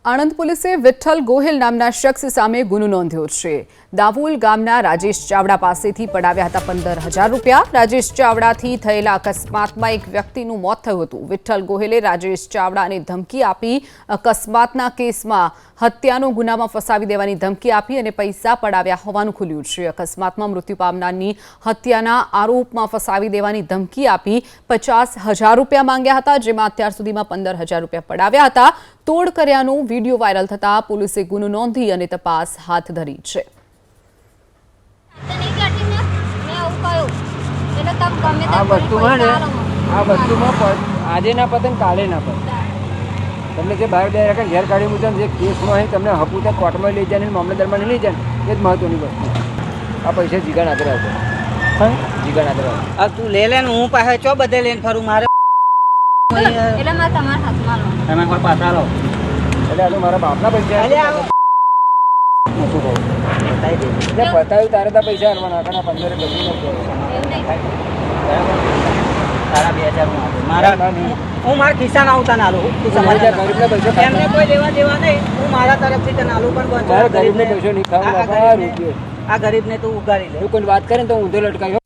આણંદ પોલીસે વિઠ્ઠલ ગોહિલ નામના શખ્સ સામે ગુનો નોંધ્યો છે। દાવોલ ગામના રાજેશ ચાવડા પાસેથી પડાવ્યા હતા 15,000 રૂપિયા। રાજેશ ચાવડાથી થયેલા અકસ્માતમાં એક વ્યક્તિનું મોત થયું હતું। વિઠ્ઠલ ગોહિલે રાજેશ ચાવડાને ધમકી આપી અકસ્માતના કેસમાં હત્યાનો ગુનામાં ફસાવી દેવાની ધમકી આપી અને પૈસા પડાવ્યા હોવાનું ખુલ્યું છે। અકસ્માતમાં મૃત્યુ પામનારની હત્યાના આરોપમાં ફસાવી દેવાની ધમકી આપી 50,000 રૂપિયા માંગ્યા હતા, જેમાં અત્યાર સુધીમાં 15,000 રૂપિયા પડાવ્યા હતા। તોડ કર્યાનો वीडियो वायरल थता पुलिसे गुनो नोंधी और तपास हाथ धरी है। आज ना पते काले ना पते तमने जे बाहर दे रखा घेर काढ़ी मुजब जे केस में तमने हपूता कोर्ट में लई जाने मामलेदार में लई जाने ये महत्वनी वस्तु आ पैसे जीगा आदर आवो जीगा आदर आवो अब तू ले ले हूं पासे चो बदे लेन फरू मारे એટલે માં તમાર હાથમાં લો તમે કોઈ પાછા લો એટલે આ તો મારા બાપના પૈસા અલે આવો મોટું બહુ બતાઈ દે જે બતાવ્યું તારે તો પૈસા આલવાના આખા 15 ગમી ન તારા 2000 હું આપું મારા હું મારા ખિસ્સામાં આવતા ના આલું તમારા ગરીબને પૈસા એમને કોઈ લેવા દેવા નહીં હું મારા તરફથી તને આલું પણ મારા ગરીબને પૈસા નહીં ખાવા બાપા રૂપિયો આ ગરીબને તું ઉગાડી લે કોઈ વાત કરે તો ઊંધો લટકાયો